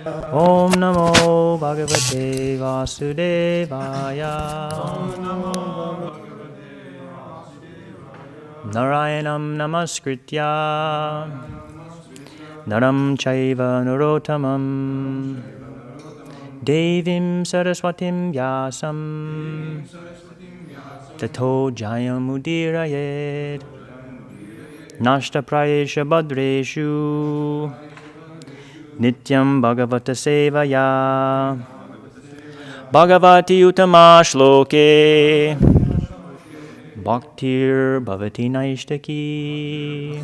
Om Namo Bhagavate Vasudevaya. Narayanam Namaskritya Naram Chaiva Narottamam Devim Saraswatim Vyasam Tato Jayamudirayed Nashta Prayesha Badreshu Nityam Bhagavata Sevaya Bhagavati Uttama Shloke Bhaktir Bhavati Naishtaki.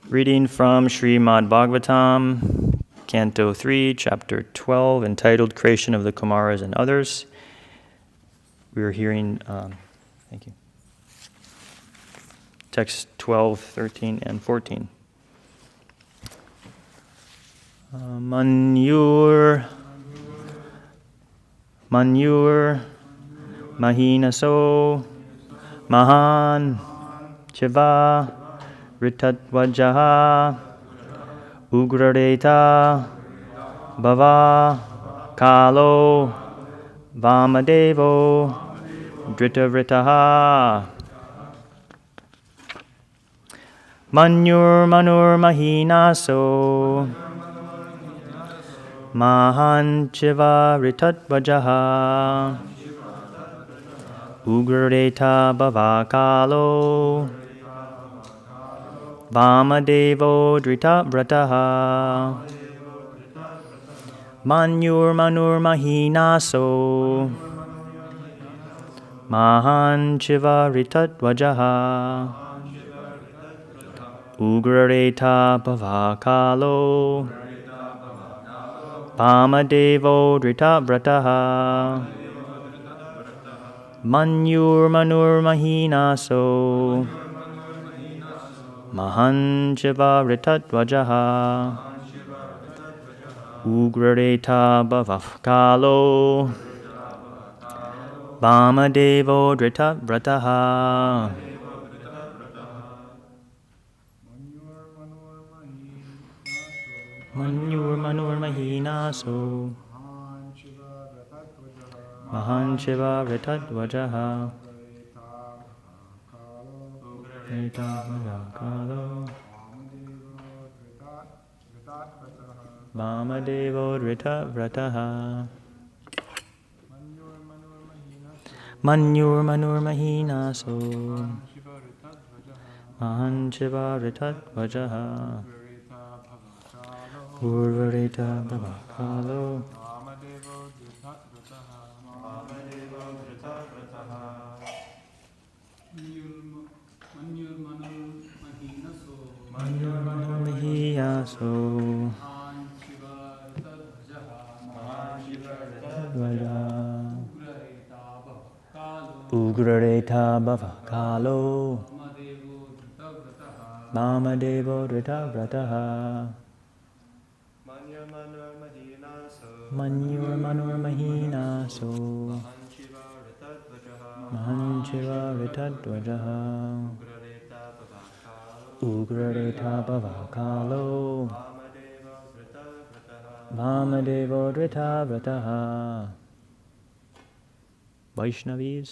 Reading from Srimad Bhagavatam, Canto 3, Chapter 12, entitled Creation of the Kumaras and Others. We are hearing, thank you, text 12, 13, and 14. Manyur, mahinaso, mahān, chiva, ṛtadhvajaḥ, Ugraretā, Bhava, kālo, vāmadevo, dhṛtavrataḥ. Manur, mahinaso, mahān, chiva, ṛtadhvajaḥ, Ugraretā, Bhava, kālo, vāmadevo, dhṛtavrataḥ. Manyu, mahinaso, mahān, chiva, ṛtadhvajaḥ, Ugraretā, Bhava, kālo, vāmadevo, dhṛtavrataḥ. Manyu, mahinaso, mahān, chiva, ṛtadhvajaḥ, Ugraretā, bhavaḥ, kālo, vāmadevo, dhṛtavrataḥ. Manyur, mahinaso, mahān, chiva, ṛtadhvajaḥ, kālo, vāmadevo, dhṛtavrataḥ. Manyur, mahinaso, mahān, chiva, ṛtadhvajaḥ, Ugraretā, bhavaḥ, kālo, mahinaso, Ugraretā, bhavaḥ, kālo, vāmadevo, dhṛtavrataḥ. Manyur, mahinaso, mahān, chiva, ṛtadhvajaḥ, Ugraretā, bhavaḥ, kālo, vāmadevo, dhṛtavrataḥ. Vaishnavis.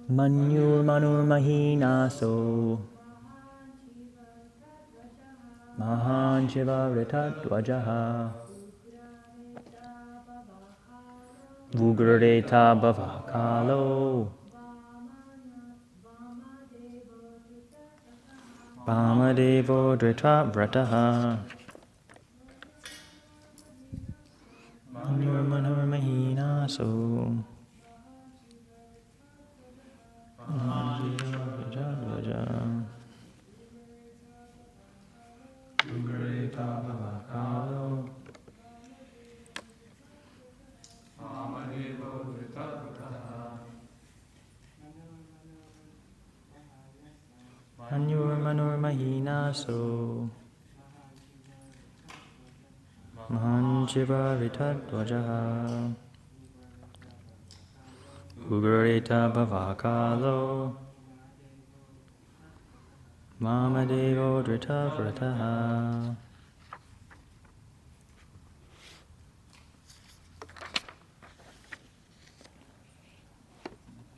Manyur, mahinaso, mahān, chiva, ṛtadhvajaḥ, Ugraretā, bhavaḥ, kālo, vāmadevo, dhṛtavrataḥ. Manyur, mahinaso, mahān, chiva, ṛtadhvajaḥ, Ugraretā, bhavaḥ, kālo, vāmadevo, dhṛtavrataḥ. Manyur, mahinaso, mahān, chiva, ṛtadhvajaḥ, Ugraretā, bhavaḥ, kālo, Vāmadevo dhṛtavrataḥ.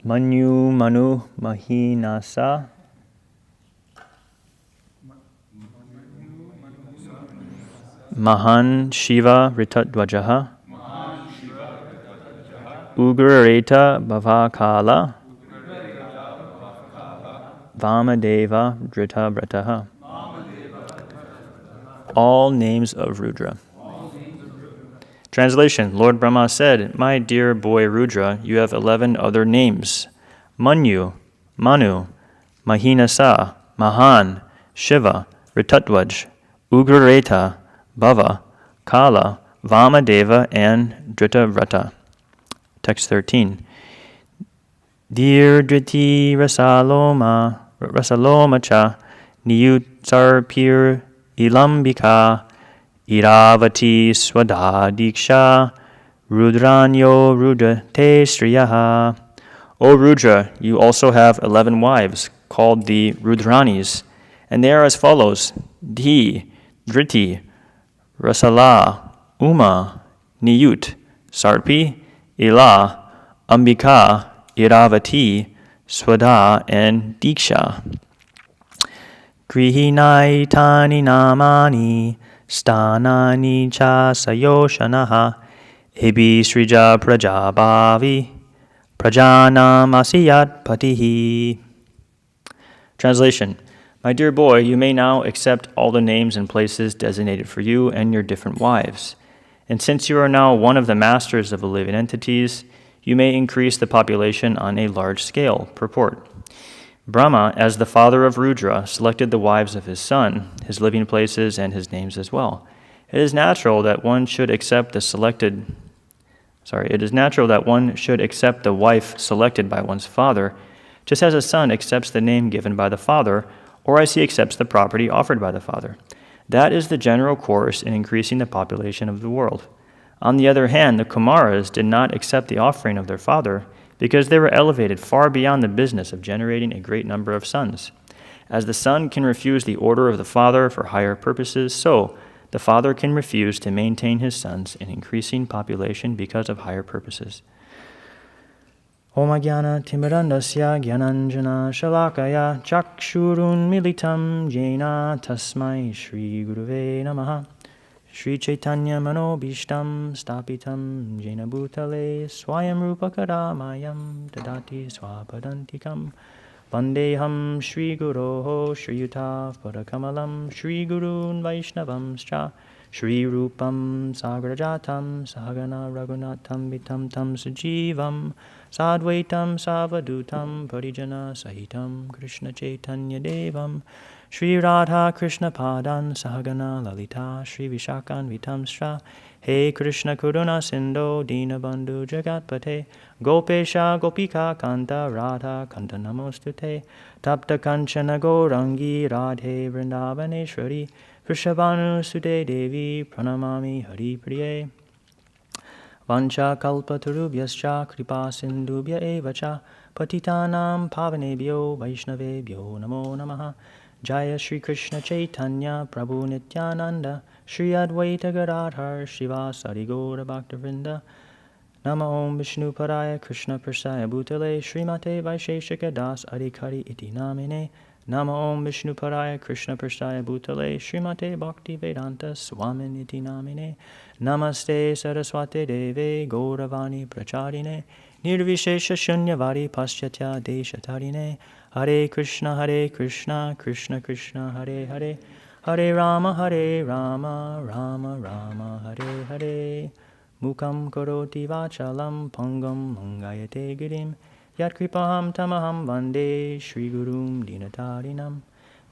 Manyu, Manu, Mahinasa. Mahān, Śiva, ṛtadhvajaḥ. Ugraretā, Bhava, Kāla. Vāmadeva, dhṛtavrataḥ. All names of Rudra. Translation: Lord Brahma said, "My dear boy Rudra, you have 11 other names: Manyu, Manu, Mahinasa, Mahān, Śiva, Ṛtadhvaja, Ugraretā, Bhava, Kāla, Vāmadeva and Dhṛtavrata." Text 13. Dear dhṛti-rasalomā cha niyutsarpir ilambika iravati swadadiksha rudranyo rudate śriyaḥ. O Rudra, you also have 11 wives, called the Rudranis, and they are as follows: dhṛti-rasalomā, niyut, sarpi, ila, ambika, iravati, swada, and diksha. Grihinaitani namani stanani cha sayoshanaha ebi srija prajabhavi prajanam asiyat patihi. Translation: My dear boy, you may now accept all the names and places designated for you and your different wives. And since you are now one of the masters of the living entities, you may increase the population on a large scale. Purport: Brahma, as the father of Rudra, selected the wives of his son, his living places, and his names as well. It is natural that one should accept the wife selected by one's father, just as a son accepts the name given by the father, or as he accepts the property offered by the father. That is the general course in increasing the population of the world. On the other hand, the Kumaras did not accept the offering of their father because they were elevated far beyond the business of generating a great number of sons. As the son can refuse the order of the father for higher purposes, so the father can refuse to maintain his sons in increasing population because of higher purposes. Om Ajnana Timirandasya Gyananjana Shalakaya Chakshurun Militam Jena Tasmai Shri Guruve Namaha. Shri Chaitanya Manobishtam Stapitam Jena Bhutale Swayam Rupakaramayam Dadati Swapadantikam Vandeham Shri Guroho Shri Yutav Padakamalam Shri Gurun Vaishnavam Scha Shri Rupam Sagrajatam Sahagana Raghunatam Vitam Tam Sujivam Sadvaitam Savadutam Parijana Sahitam Krishna Chaitanya Devam Shri Radha Krishna Padan Sahagana Lalita Shri Vishakan Vitamstra He Krishna Kuruna Sindho Dinabandhu Jagatpate Gopesha Gopika Kanta Radha Kanta Namostute Tapta Kanchana Gaurangi Radhe Vrindavaneshwari Vrishabhanu Sude Devi Pranamami Hari Priye Vancha kalpatarubhyascha kripa sindubhya evacha patitanam pavanebhyo vaishnavebhyo namo namaha. Jaya Shri Krishna Chaitanya Prabhu Nityananda Shri Advaita Gadadhar Śrivāsari Gaura Bhaktivinoda Nama Om Vishnu Paraya Krishna Prasaya Bhutale Srimate Vaisheshika Das Adhikari Iti Namine Nama Om Vishnu Paraya Krishna Prasaya Bhutale Srimate Bhakti Vedanta Swamin Iti Namine Namaste Saraswate Deve Gauravani Pracharine Nirvishesha Shunyavadi Paschatya Deshatarine Hare Krishna Krishna Krishna Hare Hare Hare Rama Rama Rama Hare Hare Mukam Karoti Vachalam Pangam Mangayate Girim Yat Kripaham Tamaham Vande Shri Gurum Dinatarinam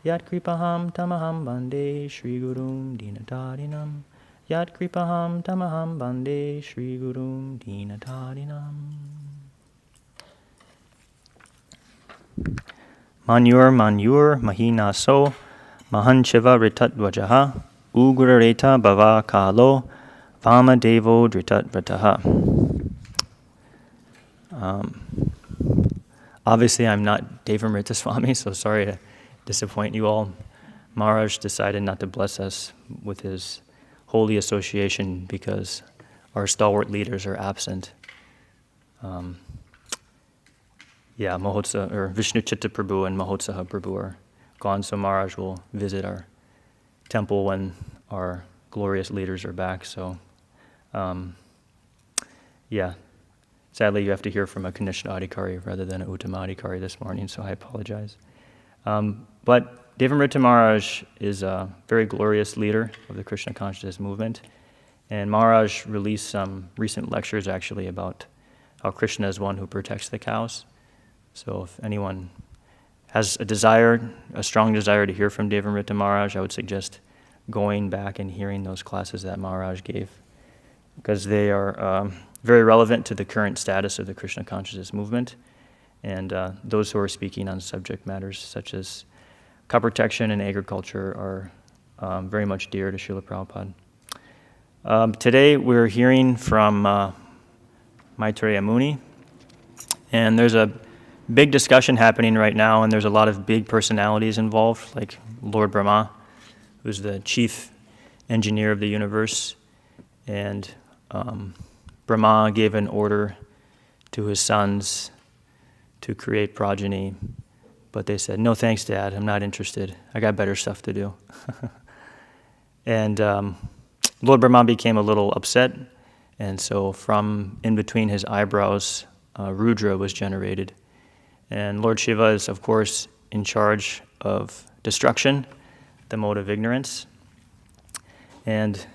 Yat Kripaham Tamaham Vande Shri Gurum Dinatarinam Yat Kripaham Tamaham Vande Shri Gurum Dinatarinam. Manyur mahinaso mahāñ ṛtadhvajaḥ Ugraretā bhava kālo vāmadevo dhṛtavrataḥ. Obviously, I'm not Devamrita Swami, so sorry disappoint you all. Maharaj decided not to bless us with his holy association because our stalwart leaders are absent. Vishnu-chitta Prabhu and Mahotsaha Prabhu are gone, so Maharaj will visit our temple when our glorious leaders are back. So, sadly you have to hear from a Kanishna Adhikari rather than a Uttama Adhikari this morning, so I apologize. But Dhṛtavrata Maharaj is a very glorious leader of the Krishna consciousness movement, and Maharaj released some recent lectures actually about how Krishna is one who protects the cows. So if anyone has a strong desire to hear from Dhṛtavrata Maharaj, I would suggest going back and hearing those classes that Maharaj gave, because they are very relevant to the current status of the Krishna consciousness movement, and those who are speaking on subject matters such as crop protection and agriculture are very much dear to Srila Prabhupada. Today we're hearing from Maitreya Muni, and there's a big discussion happening right now, and there's a lot of big personalities involved, like Lord Brahmā, who's the chief engineer of the universe, and Brahmā gave an order to his sons to create progeny, but they said, "No thanks, Dad, I'm not interested. I got better stuff to do." And Lord Brahmā became a little upset, and so from in between his eyebrows, Rudra was generated. And Lord Śiva is, of course, in charge of destruction, the mode of ignorance. And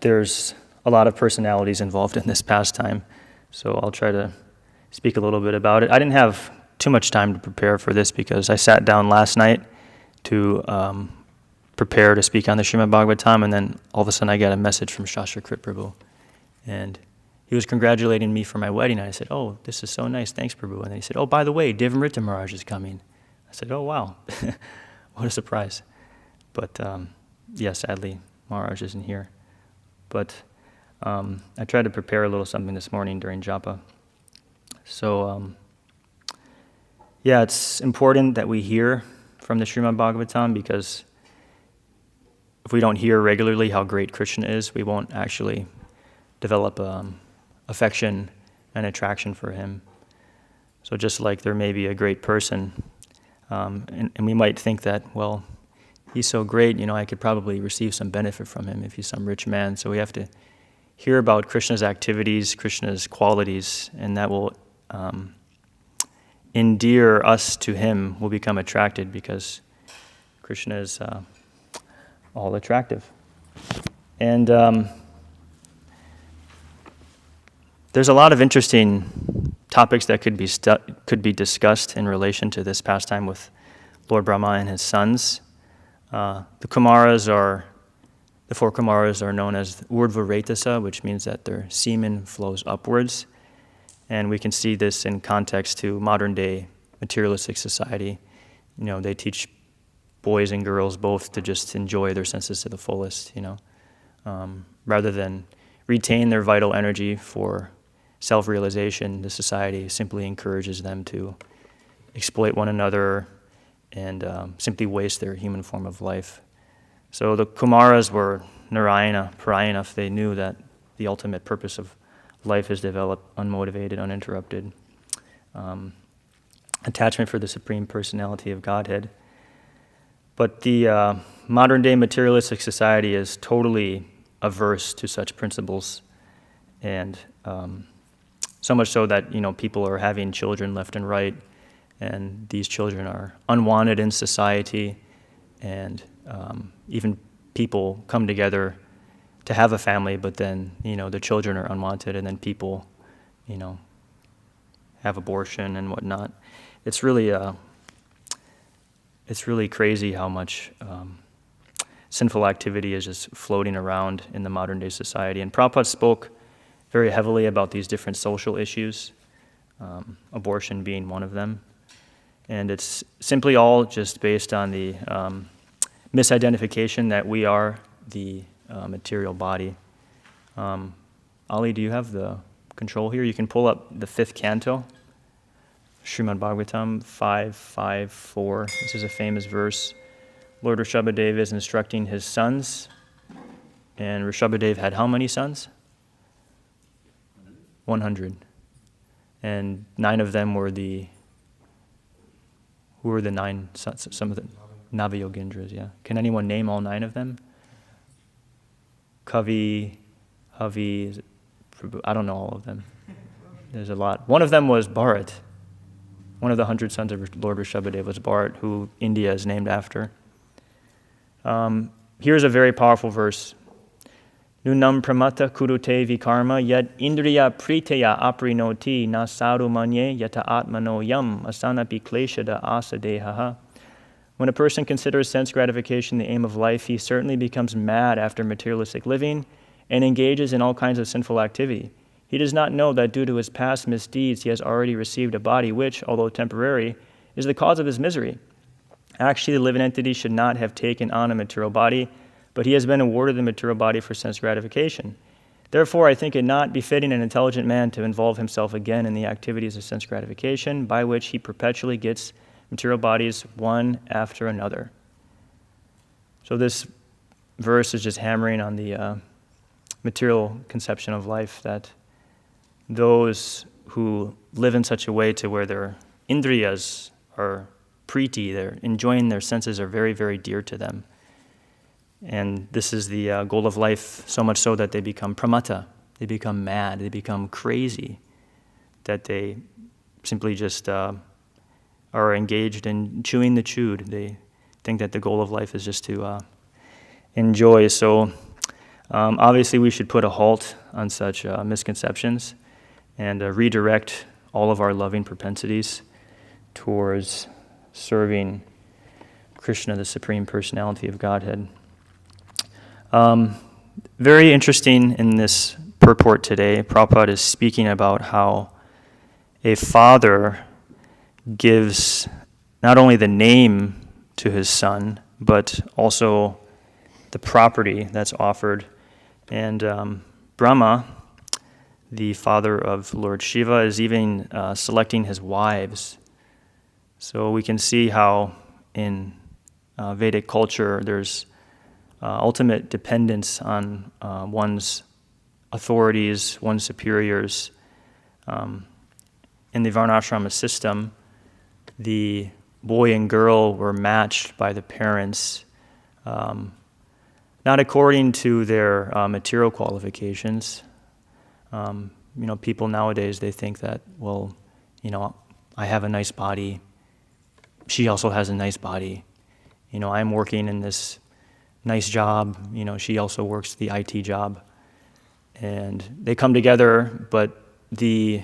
there's a lot of personalities involved in this pastime, so I'll try to speak a little bit about it. I didn't have too much time to prepare for this because I sat down last night to prepare to speak on the Srimad Bhagavatam, and then all of a sudden I got a message from Shastrakrit Prabhu, and he was congratulating me for my wedding, and I said, "Oh, this is so nice, thanks Prabhu." And then he said, "Oh, by the way, Dhṛtavrata Maharaj is coming." I said, "Oh, wow, what a surprise." But sadly, Maharaj isn't here. But I tried to prepare a little something this morning during japa. So, it's important that we hear from the Srimad Bhagavatam, because if we don't hear regularly how great Krishna is, we won't actually develop affection and attraction for him. So just like there may be a great person, and we might think that, well, he's so great, I could probably receive some benefit from him if he's some rich man. So we have to hear about Krishna's activities, Krishna's qualities, and that will endear us to him. We'll become attracted because Krishna is all attractive. And there's a lot of interesting topics that could be discussed in relation to this pastime with Lord Brahmā and his sons. The four Kumaras are known as Ṛtadhvaja, which means that their semen flows upwards. And we can see this in context to modern day materialistic society. They teach boys and girls both to just enjoy their senses to the fullest, rather than retain their vital energy for self-realization. The society simply encourages them to exploit one another and simply waste their human form of life. So the Kumaras were Narayana, Parayana, if they knew that the ultimate purpose of life is developed unmotivated, uninterrupted attachment for the Supreme Personality of Godhead. But the modern day materialistic society is totally averse to such principles, and so much so that people are having children left and right, and these children are unwanted in society, and even people come together to have a family, but then the children are unwanted, and then people have abortion and whatnot. It's really crazy how much sinful activity is just floating around in the modern day society. And Prabhupada spoke very heavily about these different social issues, abortion being one of them. And it's simply all just based on the misidentification that we are the material body. Ali, do you have the control here? You can pull up the 5th canto, Srimad Bhagavatam 5:5-4. This is a famous verse. Lord Rishabhadeva is instructing his sons, and Rishabhadeva had how many sons? 100. And 9 of them were who were the 9 sons? Some of the Navayogindras, yeah. Can anyone name all 9 of them? Kavi, Havi, Prabhu, I don't know all of them. There's a lot. One of them was Bharat. One of the 100 sons of Lord Rishabhadeva was Bharat, who India is named after. Here's a very powerful verse. Nunam pramata kurute vikarma yad indriya priteya aprinoti na saru manye yata atmano yam asanapi kleshada asadehaha. When a person considers sense gratification the aim of life, he certainly becomes mad after materialistic living and engages in all kinds of sinful activity. He does not know that due to his past misdeeds, he has already received a body which, although temporary, is the cause of his misery. Actually, the living entity should not have taken on a material body, but he has been awarded the material body for sense gratification. Therefore, I think it not befitting an intelligent man to involve himself again in the activities of sense gratification, by which he perpetually gets material bodies one after another. So this verse is just hammering on the material conception of life, that those who live in such a way to where their indriyas are preeti, they're enjoying their senses, are very, very dear to them. And this is the goal of life, so much so that they become pramata, they become mad, they become crazy, that they simply just are engaged in chewing the chewed. They think that the goal of life is just to enjoy. So obviously we should put a halt on such misconceptions and redirect all of our loving propensities towards serving Krishna, the Supreme Personality of Godhead. Very interesting in this purport today, Prabhupada is speaking about how a father gives not only the name to his son, but also the property that's offered. And Brahmā, the father of Lord Śiva, is even selecting his wives. So we can see how in Vedic culture there's ultimate dependence on one's authorities, one's superiors. In the varnashrama system, the boy and girl were matched by the parents, not according to their material qualifications. People nowadays, they think that, well, I have a nice body. She also has a nice body. I'm working in this nice job. She also works the IT job. And they come together, but the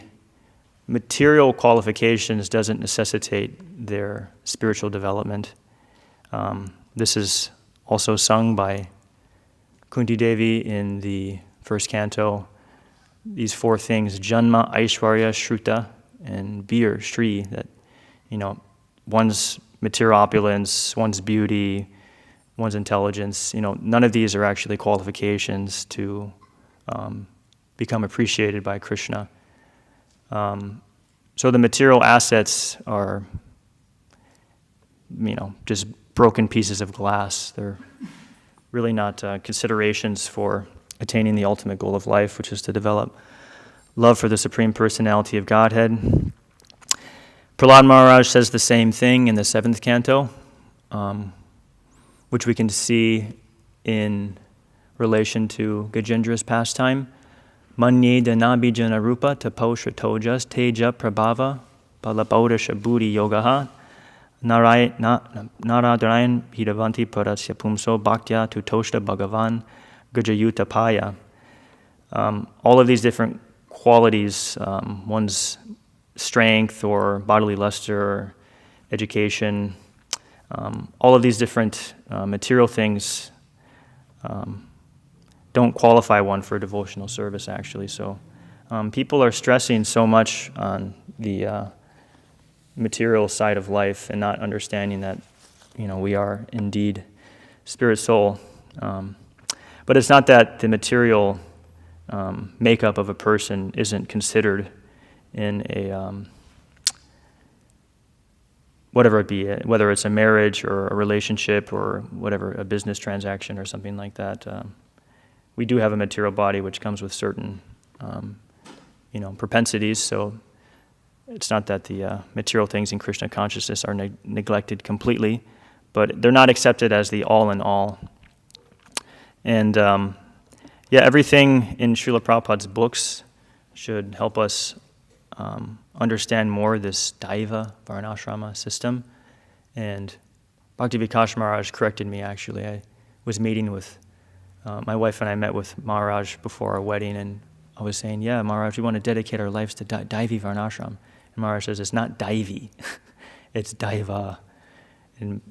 material qualifications doesn't necessitate their spiritual development. This is also sung by Kunti Devi in the first canto. These 4 things, Janma, Aishwarya, Shruta, and Bir, Shri, that, one's material opulence, one's beauty, one's intelligence, none of these are actually qualifications to become appreciated by Krishna. So the material assets are, just broken pieces of glass. They're really not considerations for attaining the ultimate goal of life, which is to develop love for the Supreme Personality of Godhead. Prahlad Maharaj says the same thing in the 7th canto, which we can see in relation to Gajendra's pastime. Manye danabhijana rupa taposha tojas teja prabhava balabodasha buddhi yogaha naradayan hidavanti parasya pumso bhaktya tutoshta bhagavan gajayuta paya. All of these different qualities, one's strength or bodily luster or education, all of these different material things don't qualify one for devotional service, actually. So people are stressing so much on the material side of life and not understanding that, we are indeed spirit soul. But it's not that the material makeup of a person isn't considered in whatever it be, whether it's a marriage or a relationship or whatever, a business transaction or something like that. We do have a material body which comes with certain, propensities. So it's not that the material things in Krishna consciousness are neglected completely, but they're not accepted as the all in all. And everything in Srila Prabhupada's books should help us understand more this Daiva Varnashrama system. And Bhakti Vikas Maharaj corrected me, actually. I was meeting with, my wife and I met with Maharaj before our wedding, and I was saying, yeah, Maharaj, we want to dedicate our lives to Daivi Varnashram. And Maharaj says, it's not Daivi, it's Daiva. And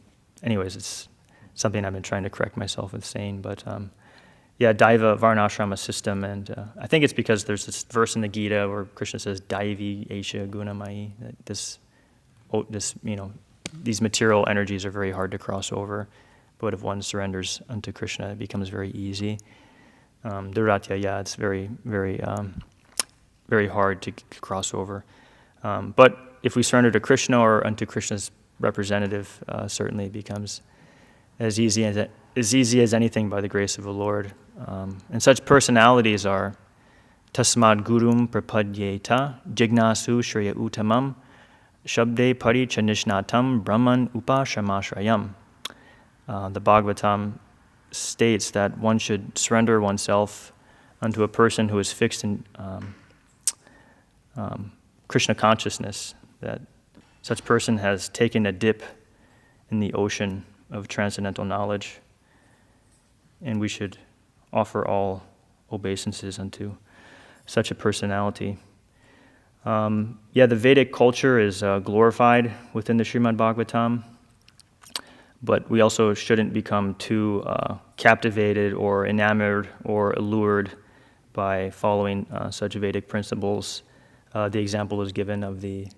anyways, it's something I've been trying to correct myself with saying, but Daiva Varnashrama system, and I think it's because there's this verse in the Gita where Krishna says, Daivi Esha Gunamayi, that these material energies are very hard to cross over, but if one surrenders unto Krishna, it becomes very easy. Dhṛtavrataḥ, it's very, very, very hard to cross over. But if we surrender to Krishna or unto Krishna's representative, certainly it becomes as easy as anything by the grace of the Lord. And such personalities are Tasmad Gurum Prapadyeta Jignasu Shreya Uttamam Shabde Pari Chanishnatam Brahman Upashamashrayam. The Bhagavatam states that one should surrender oneself unto a person who is fixed in Krishna consciousness, that such person has taken a dip in the ocean of transcendental knowledge, and we should offer all obeisances unto such a personality. The Vedic culture is glorified within the Srimad Bhagavatam, but we also shouldn't become too captivated or enamored or allured by following such Vedic principles. The example is given of the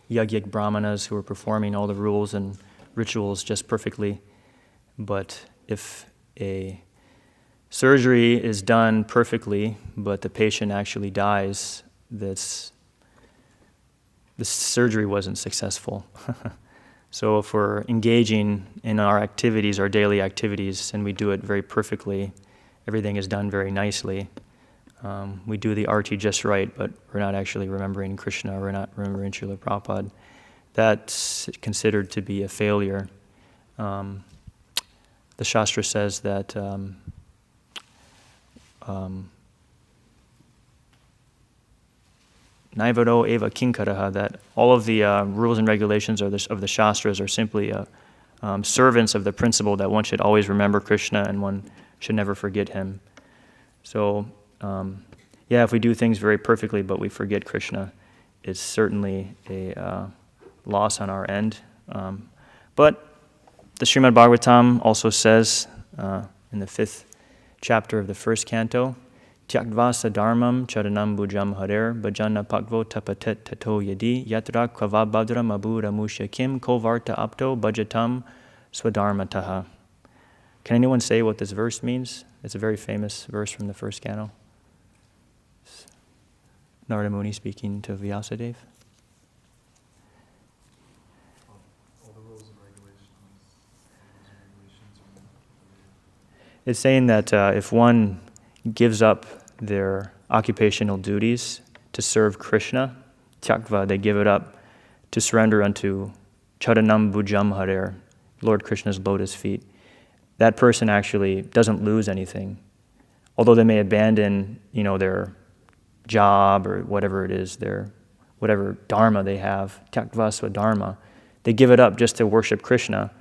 Yajnik Brahmanas who are performing all the rules and rituals just perfectly, but if a surgery is done perfectly, but the patient actually dies, the surgery wasn't successful. So if we're engaging in our activities, our daily activities, and we do it very perfectly, everything is done very nicely. We do the arti just right, but we're not actually remembering Krishna, we're not remembering Srila Prabhupada. That's considered to be a failure. The Shastra says that Naivado eva kinkaraha, that all of the rules and regulations of the Shastras are simply servants of the principle that one should always remember Krishna and one should never forget him. So, if we do things very perfectly but we forget Krishna, it's certainly a loss on our end. But the Srimad Bhagavatam also says in the 5th chapter of the 1st canto, Tyaktvasa dharmam charanam bhujam harer bhajana pakvo tapatet tato yadi yatra kvavabhadram abura mushakim kovarta apto bhajatam swadharmataha. Can anyone say what this verse means? It's a very famous verse from the 1st canto. Narada Muni speaking to Vyasadeva. All the rules and regulations. It's saying that if one gives up their occupational duties to serve Krishna, tyakva, they give it up to surrender unto charanam bhujam harer, Lord Krishna's lotus feet. That person actually doesn't lose anything. Although they may abandon, their job or whatever it is, their whatever dharma they have, tyakva swadharma, they give it up just to worship Krishna.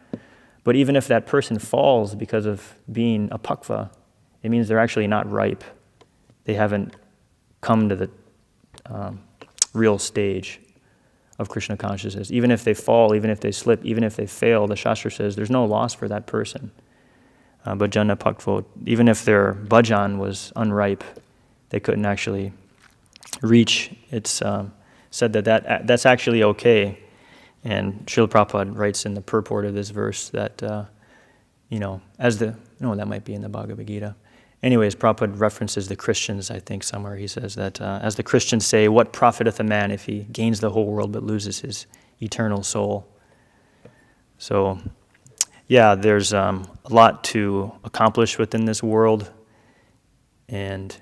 But even if that person falls because of being apakva, it means they're actually not ripe. They haven't come to the real stage of Krishna consciousness. Even if they fall, even if they slip, even if they fail, the Shastra says there's no loss for that person. Bhajana pakvo, even if their bhajan was unripe, they couldn't actually reach. It's said that's actually okay. And Srila Prabhupada writes in the purport of this verse that, that might be in the Bhagavad Gita. Anyways, Prabhupada references the Christians, I think, somewhere. He says that, as the Christians say, what profiteth a man if he gains the whole world but loses his eternal soul? So, yeah, there's a lot to accomplish within this world, and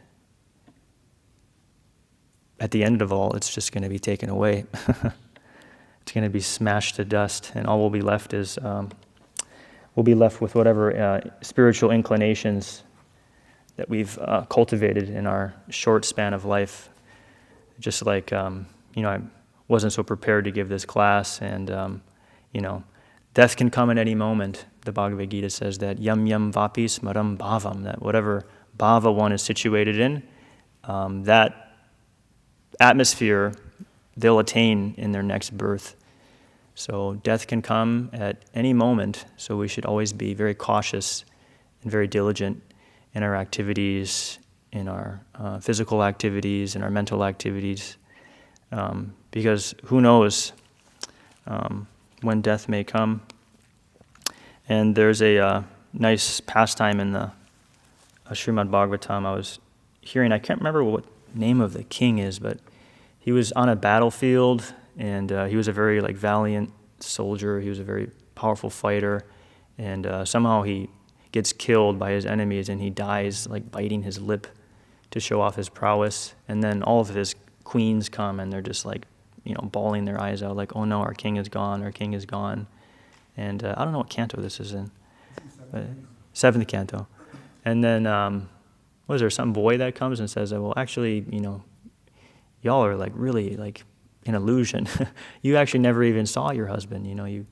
at the end of all, it's just going to be taken away. It's going to be smashed to dust, and all we'll be left is we'll be left with whatever spiritual inclinations that we've cultivated in our short span of life. Just like I wasn't so prepared to give this class, and death can come at any moment. The Bhagavad Gita says that yam yam vapi smaram bhavam, that whatever bhava one is situated in, that atmosphere they'll attain in their next birth. So death can come at any moment, so we should always be very cautious and very diligent in our activities, in our physical activities, in our mental activities, because who knows when death may come. And there's a nice pastime in the Srimad Bhagavatam. I was hearing, I can't remember what name of the king is, but he was on a battlefield, and he was a very valiant soldier. He was a very powerful fighter, and somehow he gets killed by his enemies, and he dies biting his lip to show off his prowess. And then all of his queens come, and they're just bawling their eyes out, oh no, our king is gone, our king is gone. And I don't know what canto this is in, but seventh canto. And then was there some boy that comes and says, well, actually, y'all are really an illusion. You actually never even saw your husband. You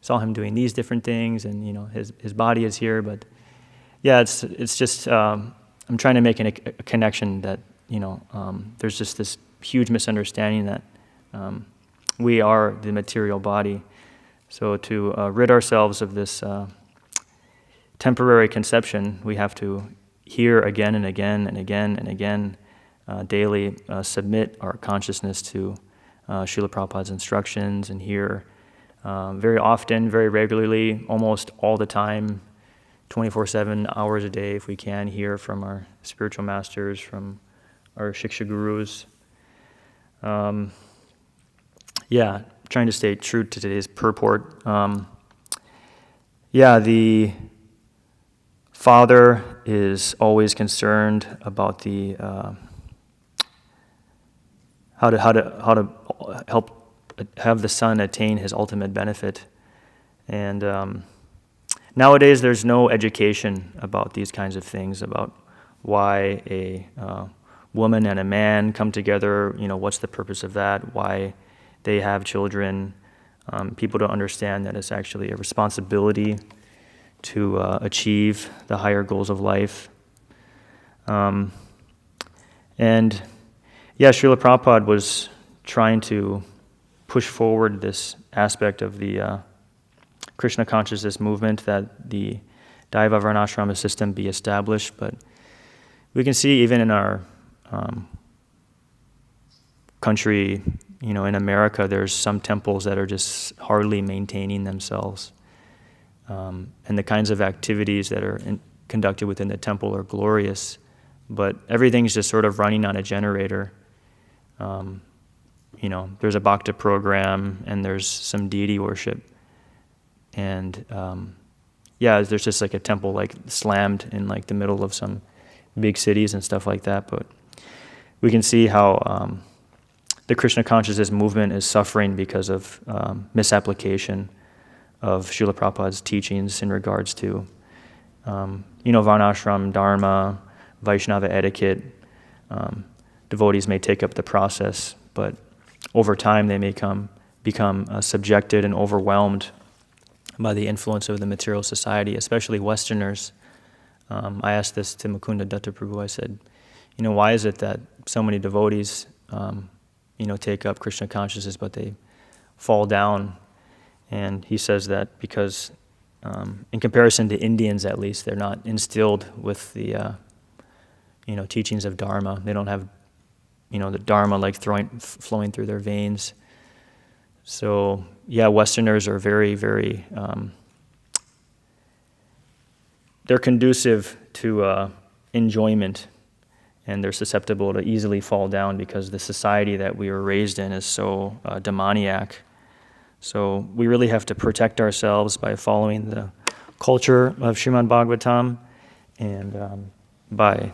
saw him doing these different things, and his body is here. But yeah, it's just I'm trying to make a connection that there's just this huge misunderstanding that we are the material body. So to rid ourselves of this temporary conception, we have to hear again and again and again and again daily submit our consciousness to Srila Prabhupada's instructions, and hear very often, very regularly, almost all the time, 24/7 hours a day, if we can, hear from our spiritual masters, from our Shiksha gurus. Trying to stay true to today's purport. The father is always concerned about the how to help have the son attain his ultimate benefit. And nowadays, there's no education about these kinds of things, about why a woman and a man come together. What's the purpose of that? Why they have children. People don't understand that it's actually a responsibility to achieve the higher goals of life. Srila Prabhupada was trying to push forward this aspect of the Krishna consciousness movement, that the Daiva Varnashrama system be established. But we can see even in our country, in America, there's some temples that are just hardly maintaining themselves. And the kinds of activities that are conducted within the temple are glorious, but everything's just sort of running on a generator. There's a bhakta program, and there's some deity worship. And there's just a temple slammed in the middle of some big cities and stuff like that. But we can see how the Krishna consciousness movement is suffering because of misapplication of Srila Prabhupada's teachings in regards to, Varnashram, Dharma, Vaishnava etiquette. Devotees may take up the process, but over time they may become subjected and overwhelmed by the influence of the material society, especially Westerners. I asked this to Mukunda Datta Prabhu. I said, why is it that so many devotees take up Krishna consciousness, but they fall down? And he says that because, in comparison to Indians at least, they're not instilled with the, teachings of Dharma. They don't have, the Dharma flowing through their veins. So, Westerners are very, very, they're conducive to enjoyment, and they're susceptible to easily fall down because the society that we were raised in is so demoniac. So we really have to protect ourselves by following the culture of Srimad Bhagavatam and by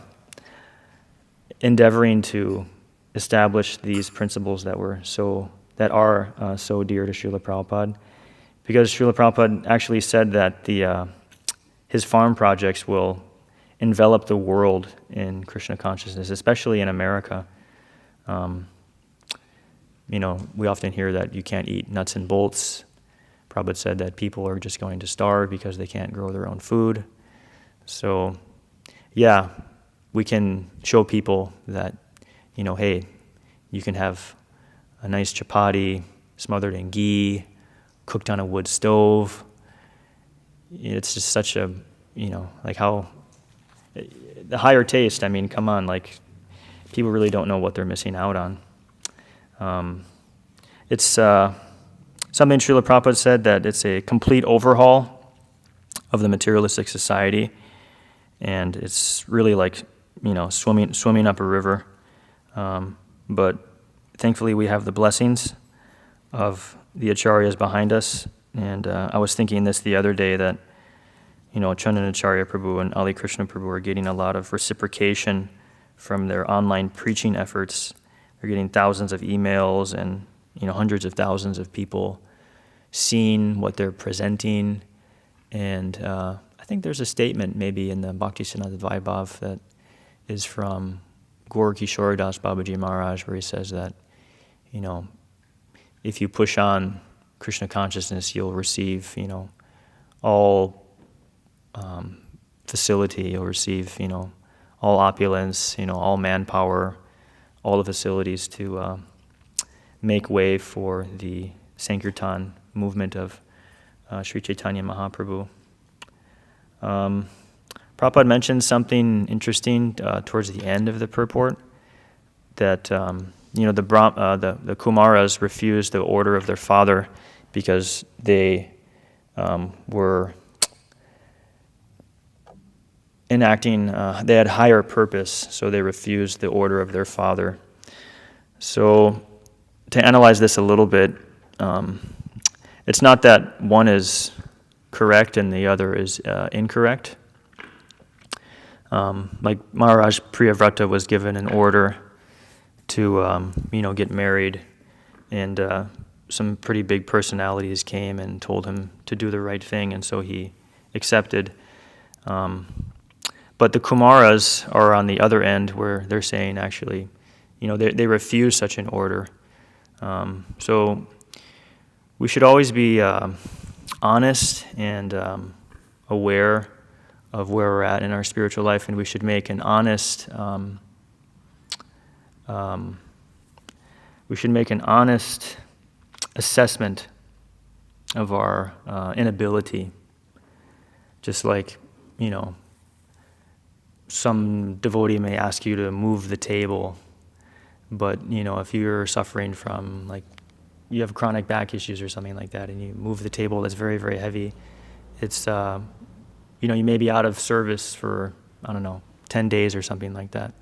endeavoring to establish these principles that are so dear to Srila Prabhupada. Because Srila Prabhupada actually said that his farm projects will envelop the world in Krishna consciousness, especially in America. We often hear that you can't eat nuts and bolts. Prabhupada said that people are just going to starve because they can't grow their own food. So, yeah, we can show people that, hey, you can have a nice chapati smothered in ghee, cooked on a wood stove. It's just such a, how, the higher taste, come on, people really don't know what they're missing out on. It's something Srila Prabhupada said, that it's a complete overhaul of the materialistic society, and it's really like, swimming up a river. But thankfully we have the blessings of the acharyas behind us, and I was thinking this the other day that, Chandanacharya Prabhu and Ali Krishna Prabhu are getting a lot of reciprocation from their online preaching efforts. They're getting thousands of emails and hundreds of thousands of people seeing what they're presenting. And I think there's a statement maybe in the Bhaktisiddhanta Vaibhav that is from Gaur Kishore Das Babaji Maharaj, where he says that, if you push on Krishna consciousness, you'll receive, all facility, you'll receive, all opulence, all manpower, all the facilities to make way for the Sankirtan movement of Sri Chaitanya Mahaprabhu. Prabhupada mentioned something interesting towards the end of the purport, that the Kumaras refused the order of their father because they were enacting, they had higher purpose, so they refused the order of their father. So to analyze this a little bit, it's not that one is correct and the other is incorrect. Like Maharaj Priyavrata was given an order to get married, and some pretty big personalities came and told him to do the right thing, and so he accepted. But the Kumaras are on the other end, where they're saying actually, they refuse such an order. So we should always be honest and aware of where we're at in our spiritual life, and we should make an honest assessment of our inability. Just like, some devotee may ask you to move the table, but, if you're suffering from, you have chronic back issues or something like that, and you move the table that's very, very heavy, it's, you may be out of service for, 10 days or something like that.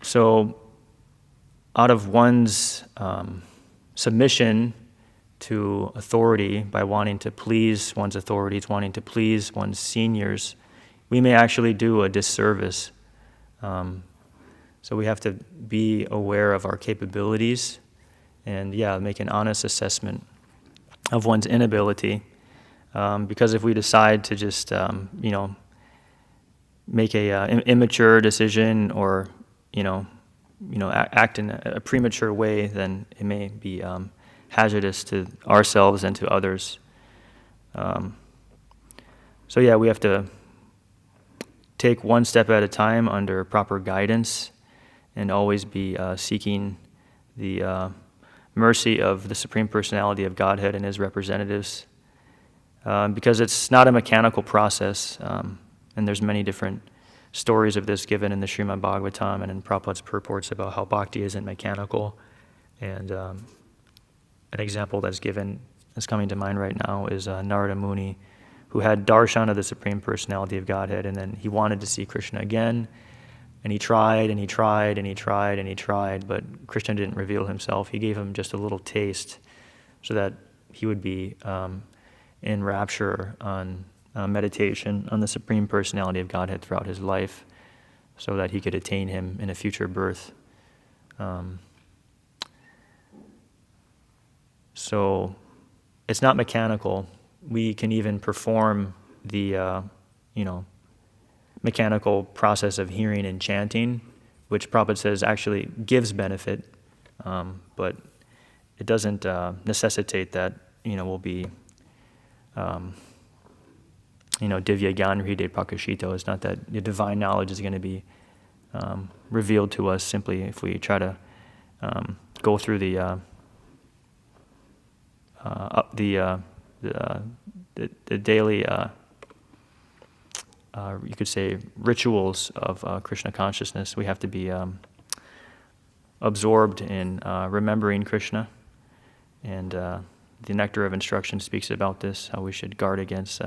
So out of one's submission to authority, by wanting to please one's authorities, wanting to please one's seniors, we may actually do a disservice. So we have to be aware of our capabilities and, make an honest assessment of one's inability. Because if we decide to just, make a immature decision or, act in a premature way, then it may be hazardous to ourselves and to others. So we have to take one step at a time under proper guidance and always be seeking the mercy of the Supreme Personality of Godhead and His representatives, because it's not a mechanical process, and there's many different stories of this given in the Srimad Bhagavatam and in Prabhupada's purports about how bhakti isn't mechanical. And an example that's coming to mind right now is Narada Muni, who had darshan of the Supreme Personality of Godhead, and then he wanted to see Krishna again, and he tried, and he tried, and he tried, and he tried, but Krishna didn't reveal himself. He gave him just a little taste so that he would be in rapture on meditation on the Supreme Personality of Godhead throughout his life, so that he could attain him in a future birth. So it's not mechanical. We can even perform the, mechanical process of hearing and chanting, which Prabhupada says actually gives benefit, but it doesn't necessitate that, we'll be, divya gyan hriday prakashito. It's not that the divine knowledge is going to be revealed to us simply if we try to go through the daily, you could say, rituals of Krishna consciousness. We have to be absorbed in remembering Krishna, and the Nectar of Instruction speaks about this, how we should guard against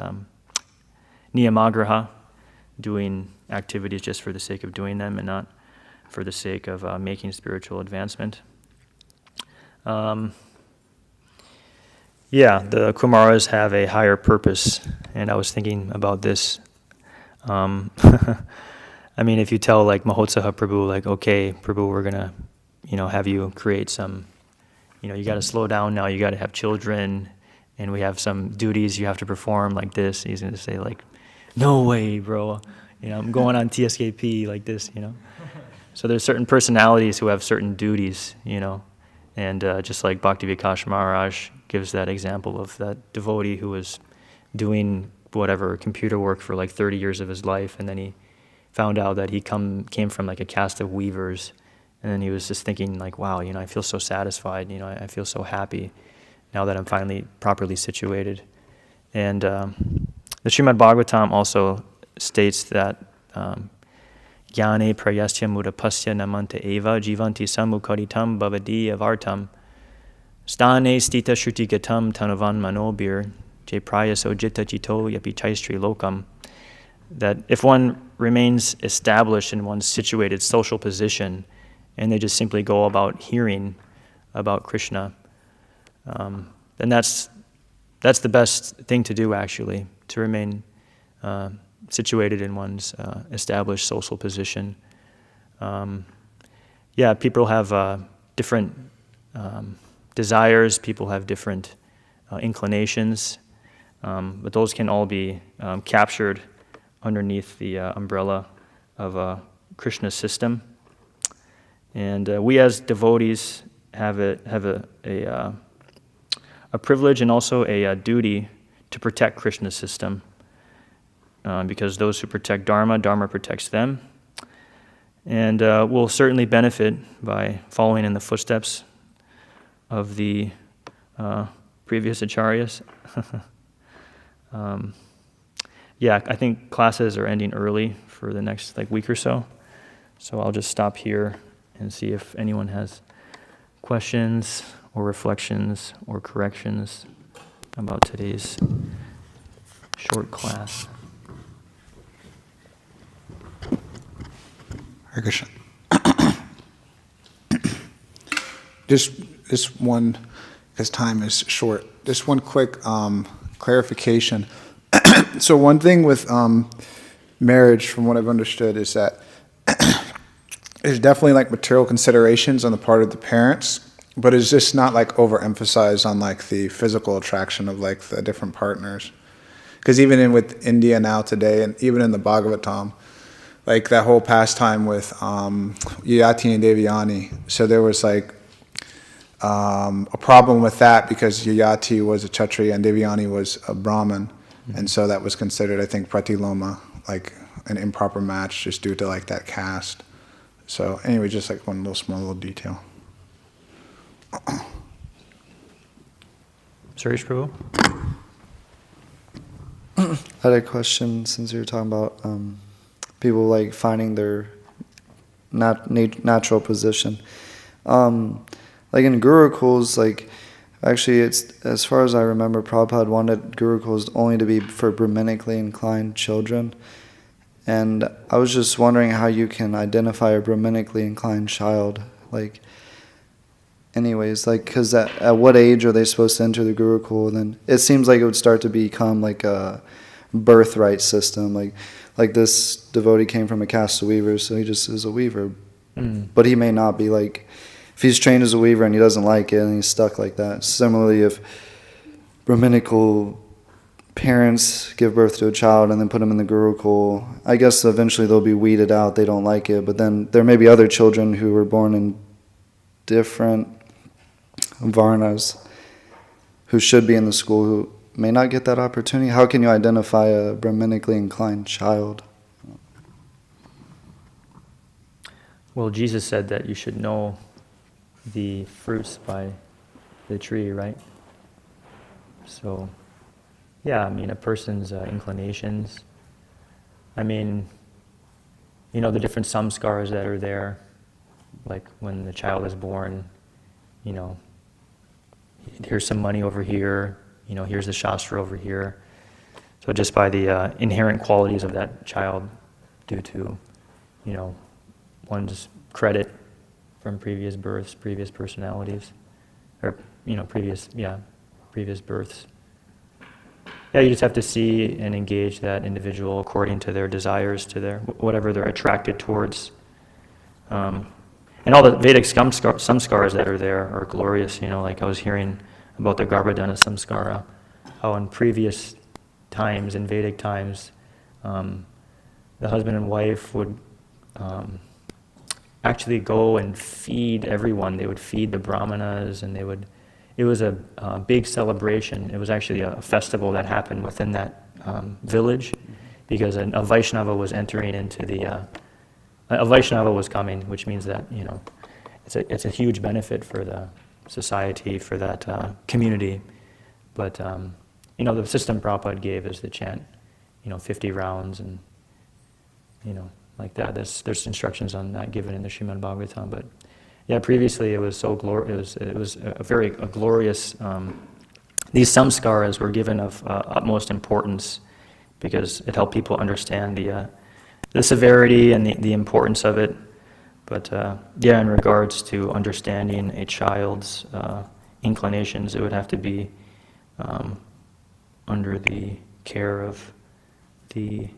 niyamagraha, doing activities just for the sake of doing them and not for the sake of making spiritual advancement. The Kumaras have a higher purpose, and I was thinking about this. If you tell like Mahotsaha Prabhu, like, okay, Prabhu, we're gonna, have you create some, you got to slow down now, you got to have children, and we have some duties you have to perform like this. He's gonna say like, no way, bro. I'm going on TSKP like this, So there's certain personalities who have certain duties, and just like Bhakti-Vikash Maharaj gives that example of that devotee who was doing whatever computer work for like 30 years of his life, and then he found out that he came from like a caste of weavers, and then he was just thinking like, wow, I feel so satisfied, I feel so happy now that I'm finally properly situated. And the Srimad Bhagavatam also states that Jnane prayasya mudapasya namanta eva jivanti samukaritam bhavadiya vartam stane stita shruti gatam tanavan manobir je prayaso jitta jito yapi chaistri lokam. That if one remains established in one's situated social position and they just simply go about hearing about Krishna, then that's the best thing to do, actually, to remain situated in one's established social position. People have different desires, people have different inclinations, but those can all be captured underneath the umbrella of Krishna's system. And we as devotees have a privilege and also a duty to protect Krishna's system. Because those who protect Dharma, Dharma protects them. And we'll certainly benefit by following in the footsteps of the previous acharyas. I think classes are ending early for the next week or so. So I'll just stop here and see if anyone has questions or reflections or corrections about today's short class. Hare Krishna. Just one, because time is short, just one quick clarification. So one thing with marriage, from what I've understood, is that there's definitely material considerations on the part of the parents, but it's just not overemphasized on the physical attraction of the different partners. Because even with India now today, and even in the Bhagavatam, that whole pastime with Yayati and Devyani, so there was a problem with that because Yayati was a Kshatriya and Devyani was a Brahmin, and so that was considered, I think, pratiloma, an improper match just due to that caste. So anyway, just one small detail. Suresh Prabhu? I had a question since you were talking about people finding their natural position. In Gurukuls, actually, it's, as far as I remember, Prabhupada wanted Gurukuls only to be for Brahmanically inclined children. And I was just wondering how you can identify a Brahmanically inclined child. anyways? Like, because at what age are they supposed to enter the Gurukul? Then it seems like it would start to become like a birthright system. Like this devotee came from a caste of weavers, so he just is a weaver. But he may not be, like, if he's trained as a weaver and he doesn't like it and he's stuck like that. Similarly, if Brahminical parents give birth to a child and then put him in the Gurukul, I guess eventually they'll be weeded out. They don't like it. But then there may be other children who were born in different varnas who should be in the school who may not get that opportunity. How can you identify a Brahminically inclined child? Well, Jesus said that you should know the fruits by the tree, right? So, yeah, I mean, a person's inclinations. I mean, you know, the different samskaras that are there, like when the child is born, you know, here's some money over here, you know, here's the shastra over here. So just by the inherent qualities of that child due to, you know, one's credit from previous births, previous personalities, or, you know, previous births. Yeah, you just have to see and engage that individual according to their desires, to their, whatever they're attracted towards. And all the Vedic samskaras that are there are glorious, you know, like I was hearing about the Garbhadana samskara, how in previous times, in Vedic times, the husband and wife would actually go and feed everyone. They would feed the brahmanas, and it was a big celebration. It was actually a festival that happened within that village, because a Vaishnava was entering into a Vaishnava was coming, which means that, you know, it's a huge benefit for the society, for that community. But, you know, the system Prabhupada gave is the chant, you know, 50 rounds, and, you know, like that. There's instructions on that given in the Srimad Bhagavatam. But yeah, previously it was so glorious. It was a very glorious. These samskaras were given of utmost importance, because it helped people understand the severity and the importance of it. But yeah, in regards to understanding a child's inclinations, it would have to be under the care of the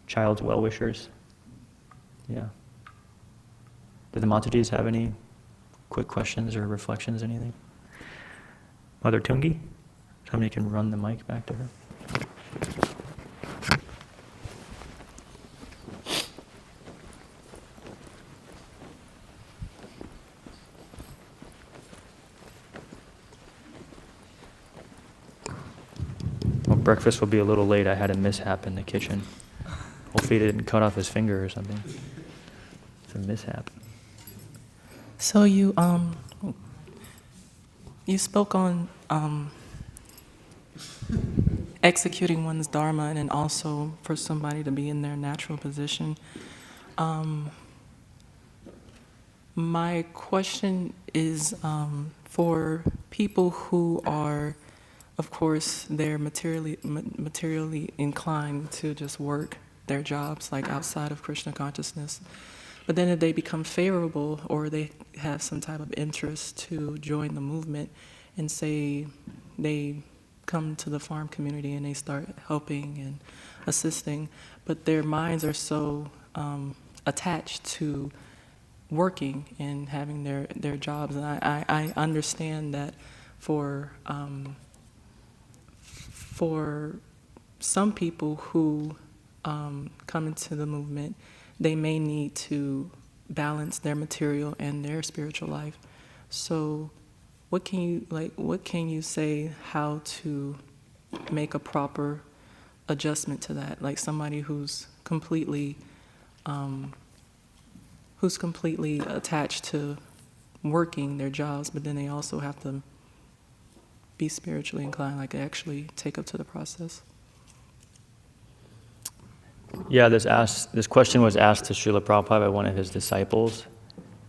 child's well-wishers. Yeah. Do the Matajis have any quick questions or reflections, anything? Mother Tungi? Somebody can run the mic back to her. Well, breakfast will be a little late. I had a mishap in the kitchen. Hopefully he didn't cut off his finger or something. It's a mishap. So you spoke on executing one's dharma, and then also for somebody to be in their natural position. My question is for people who are, of course, they're materially inclined to just work their jobs, like outside of Krishna consciousness. But then if they become favorable, or they have some type of interest to join the movement, and say they come to the farm community and they start helping and assisting, but their minds are so attached to working and having their jobs. And I understand that for some people who come into the movement, they may need to balance their material and their spiritual life. So what can you say how to make a proper adjustment to that? Like somebody who's completely attached to working their jobs, but then they also have to be spiritually inclined, like actually take up to the process. Yeah, this question was asked to Srila Prabhupada by one of his disciples,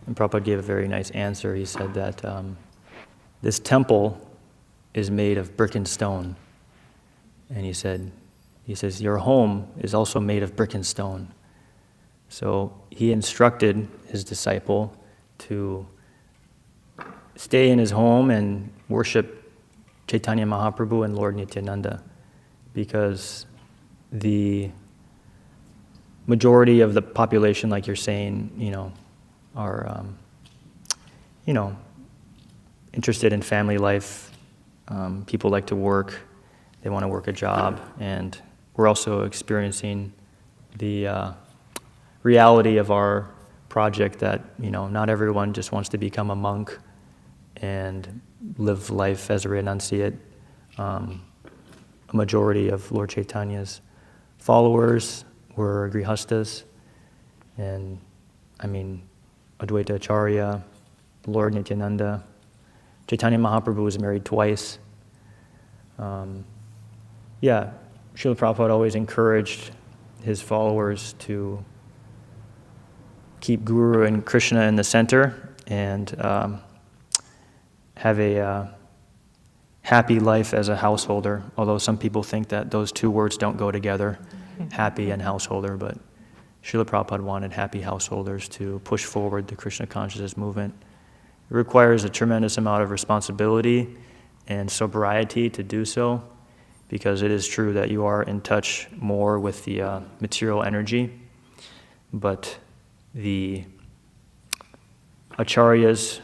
and Prabhupada gave a very nice answer. He said that this temple is made of brick and stone, and he says your home is also made of brick and stone. So he instructed his disciple to stay in his home and worship Chaitanya Mahaprabhu and Lord Nityananda, because the majority of the population, like you're saying, are, interested in family life. People like to work. They want to work a job. And we're also experiencing the reality of our project that, not everyone just wants to become a monk and live life as a renunciate. A majority of Lord Chaitanya's followers were grihastas, and Advaita Acharya, Lord Nityananda. Chaitanya Mahaprabhu was married twice. Srila Prabhupada always encouraged his followers to keep Guru and Krishna in the center and have a happy life as a householder, although some people think that those two words don't go together, happy and householder, but Srila Prabhupada wanted happy householders to push forward the Krishna consciousness movement. It requires a tremendous amount of responsibility and sobriety to do so, because it is true that you are in touch more with the material energy, but the acharyas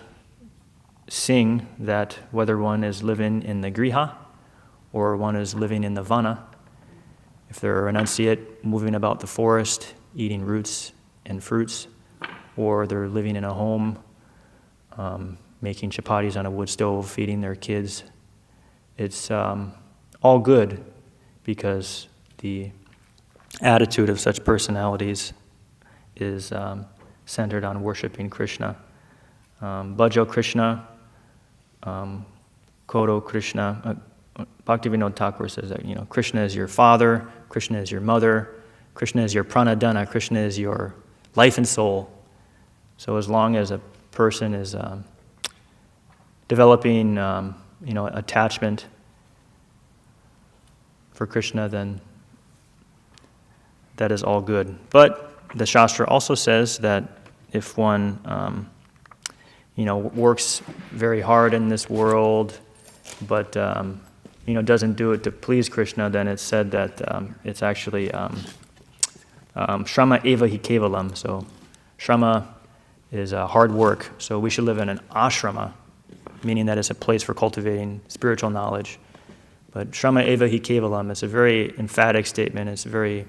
sing that whether one is living in the griha or one is living in the vana, if they're a renunciate moving about the forest, eating roots and fruits, or they're living in a home, making chapatis on a wood stove, feeding their kids, it's all good, because the attitude of such personalities is centered on worshiping Krishna. Bhajo Krishna, Kodo Krishna. Bhaktivinoda Thakur says that, Krishna is your father, Krishna is your mother, Krishna is your pranadana, Krishna is your life and soul. So as long as a person is developing, attachment for Krishna, then that is all good. But the Shastra also says that if one, works very hard in this world, but doesn't do it to please Krishna, then it's said that it's actually shrama eva hi kevalam. So shrama is hard work. So we should live in an ashrama, meaning that it's a place for cultivating spiritual knowledge. But shrama eva hi kevalam, it's a very emphatic statement. It's very,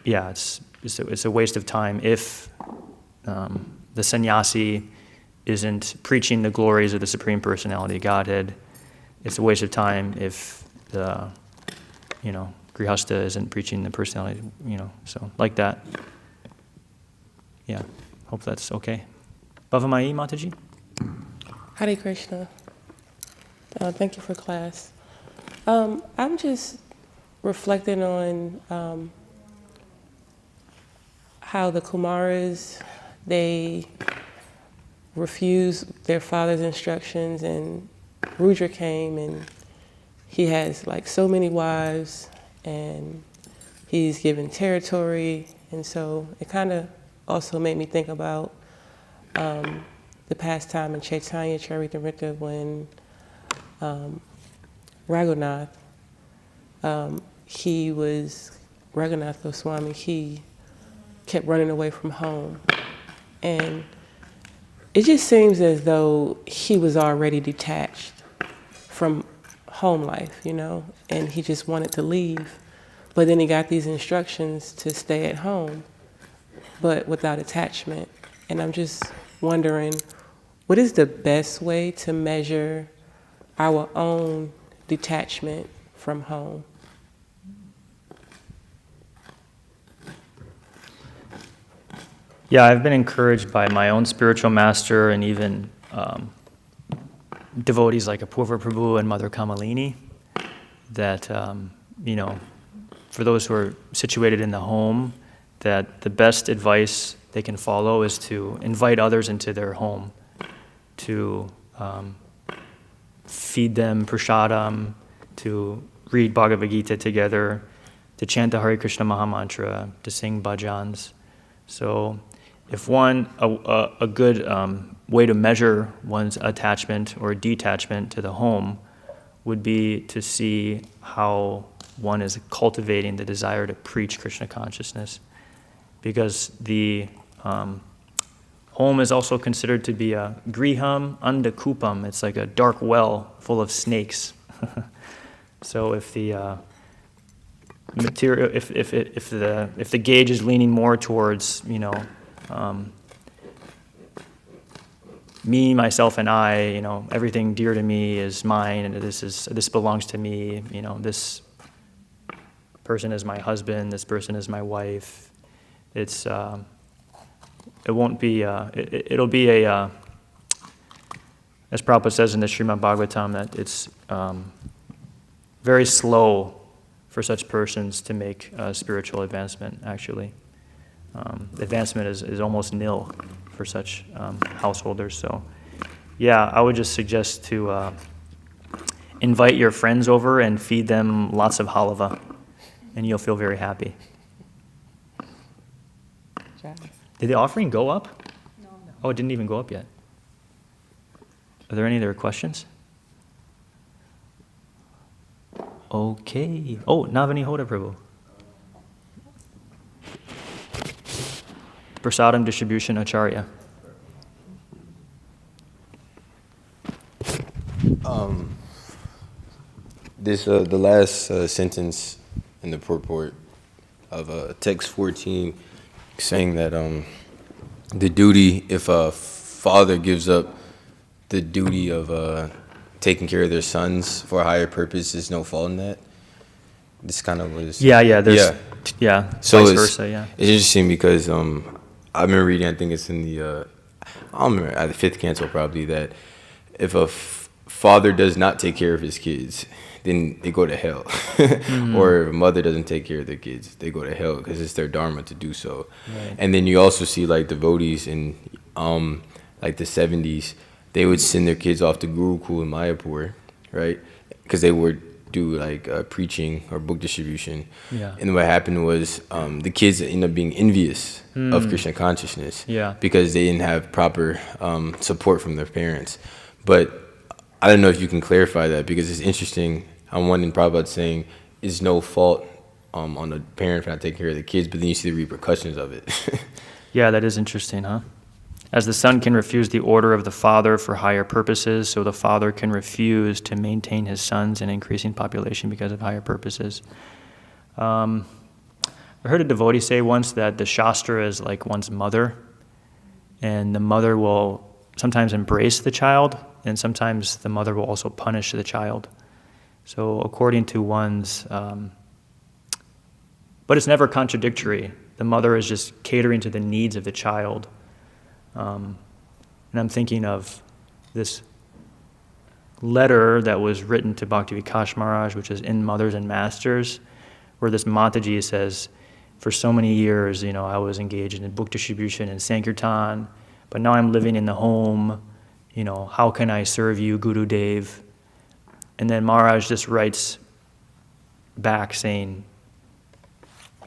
it's a waste of time if the sannyasi isn't preaching the glories of the Supreme Personality of Godhead. It's a waste of time if the, grihasta isn't preaching the personality, so like that. Yeah, hope that's okay. Bhavamai Mataji? Hare Krishna. Thank you for class. I'm just reflecting on how the Kumaras, they refused their father's instructions, and Rudra came, and he has so many wives, and he's given territory, and so it kind of also made me think about the past time in Chaitanya Charitamrita when Raghunath Goswami, he kept running away from home. And it just seems as though he was already detached from home life, and he just wanted to leave. But then he got these instructions to stay at home, but without attachment. And I'm just wondering, what is the best way to measure our own detachment from home? Yeah, I've been encouraged by my own spiritual master and even devotees like Apurva Prabhu and Mother Kamalini, that, for those who are situated in the home, that the best advice they can follow is to invite others into their home, to feed them prasadam, to read Bhagavad Gita together, to chant the Hare Krishna Mahamantra, to sing bhajans. So if a good way to measure one's attachment or detachment to the home would be to see how one is cultivating the desire to preach Krishna consciousness. Because the home is also considered to be a griham andakupam. It's like a dark well full of snakes. So if the material, if the gauge is leaning more towards, me, myself, and I, everything dear to me is mine, and this belongs to me. This person is my husband. This person is my wife. It won't be. It'll be a. As Prabhupada says in the Srimad Bhagavatam, that it's very slow for such persons to make spiritual advancement. Actually, advancement is almost nil for such householders. So, yeah, I would just suggest to invite your friends over and feed them lots of halava, and you'll feel very happy. Did the offering go up? No. Oh, it didn't even go up yet. Are there any other questions? Okay. Oh, Navani Hoda Prabhu. Prasadam distribution Acharya. The last sentence in the purport of text 14, saying that the duty, if a father gives up the duty of taking care of their sons for a higher purpose, there's no fault in that. This kind of was. Yeah. So vice it's, versa. Yeah. It's interesting because I've been reading. I think it's in the I don't remember, at the 5th canto probably, that if a father does not take care of his kids, then they go to hell. Or a mother doesn't take care of their kids, they go to hell because it's their dharma to do so. Right. And then you also see like devotees in like the 70s, they would send their kids off to Gurukul in Mayapur, right? Because they would do like preaching or book distribution. Yeah. And what happened was the kids ended up being envious of Krishna consciousness. Yeah. Because they didn't have proper support from their parents. But I don't know if you can clarify that, because it's interesting. On one end, Prabhupada saying it's no fault on the parent for not taking care of the kids, but then you see the repercussions of it. Yeah, that is interesting, huh? As the son can refuse the order of the father for higher purposes, so the father can refuse to maintain his sons in increasing population because of higher purposes. I heard a devotee say once that the Shastra is like one's mother, and the mother will sometimes embrace the child, and sometimes the mother will also punish the child. So according to one's, but it's never contradictory. The mother is just catering to the needs of the child. And I'm thinking of this letter that was written to Bhakti Vikash Maharaj, which is in Mothers and Masters, where this Mataji says, for so many years, I was engaged in book distribution and Sankirtan, but now I'm living in the home. How can I serve you, Guru Dev? And then Maharaj just writes back saying,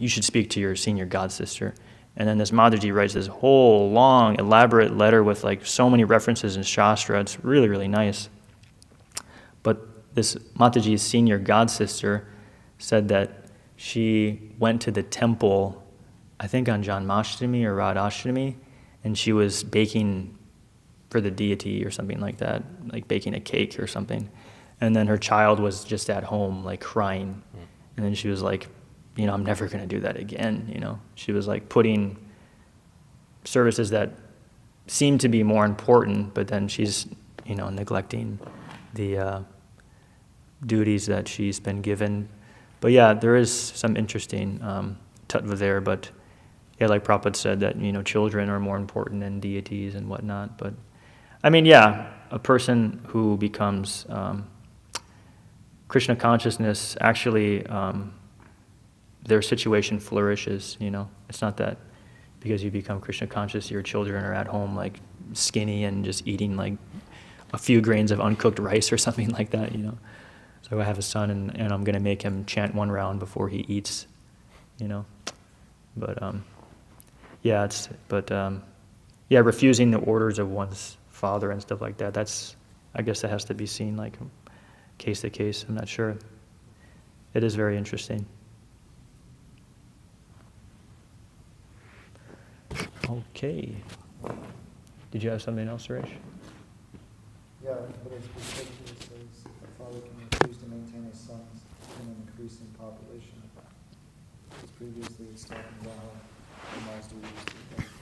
you should speak to your senior god sister. And then this Mataji writes this whole long, elaborate letter with like so many references in Shastra. It's really, really nice. But this Mataji's senior god sister said that she went to the temple, I think on Janmashtami or Radhashtami, and she was baking for the deity or something like that, like baking a cake or something. And then her child was just at home, like crying. And then she was like, I'm never going to do that again, She was like putting services that seemed to be more important, but then she's, neglecting the duties that she's been given. But yeah, there is some interesting tattva there, but yeah, like Prabhupada said that, children are more important than deities and whatnot. But I mean, yeah, a person who becomes Krishna consciousness, actually, their situation flourishes, It's not that because you become Krishna conscious, your children are at home like skinny and just eating like a few grains of uncooked rice or something like that, So I have a son and I'm going to make him chant one round before he eats, But refusing the orders of one's father and stuff like that. I guess that has to be seen like case to case. I'm not sure. It is very interesting. Okay. Did you have something else, Suresh? Yeah, but it specifically says a father can choose to maintain his sons in an increasing population. Because previously it's talking about how the master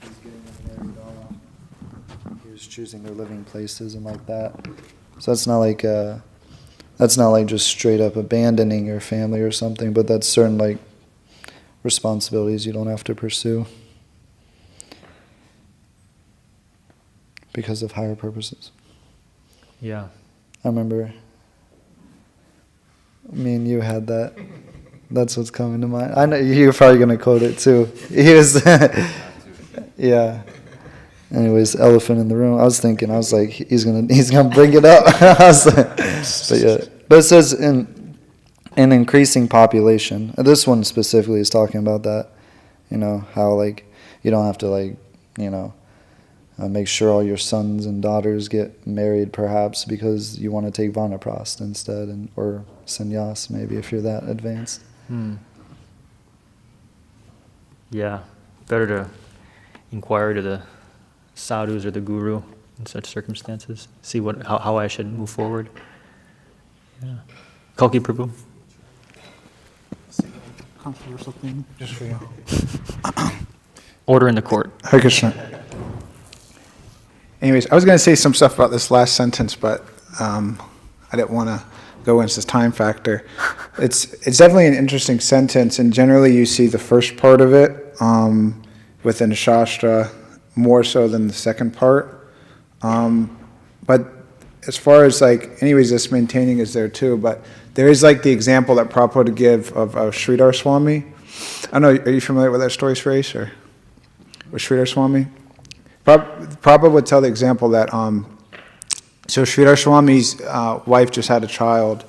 he's getting them married all. He was choosing their living places and like that. So that's not like just straight up abandoning your family or something, but that's certain like responsibilities you don't have to pursue because of higher purposes. Yeah. I remember me and you had that. That's what's coming to mind. I know you're probably going to quote it too. He was, yeah. Anyways, elephant in the room. I was like, he's gonna bring it up. I was like, but yeah. But it says in increasing population. This one specifically is talking about that. You know how like you don't have to like make sure all your sons and daughters get married, perhaps because you want to take vanaprastha instead, or sannyas maybe if you're that advanced. Yeah, better to inquire to the sadhus or the guru in such circumstances. See how I should move forward. Yeah. Kalki Prabhu. Controversial thing, just for you. Order in the court. Hare Krishna. Anyways, I was going to say some stuff about this last sentence, but I didn't want to go into this time factor. It's definitely an interesting sentence, and generally you see the first part of it within the Shastra more so than the second part. But as far as like, anyways, this maintaining is there too, but there is like the example that Prabhupada give of Sridhar Swami. I don't know, are you familiar with that story, Suresh, or with Sridhar Swami? Prabhupada would tell the example that, so Sridhar Swami's wife just had a child,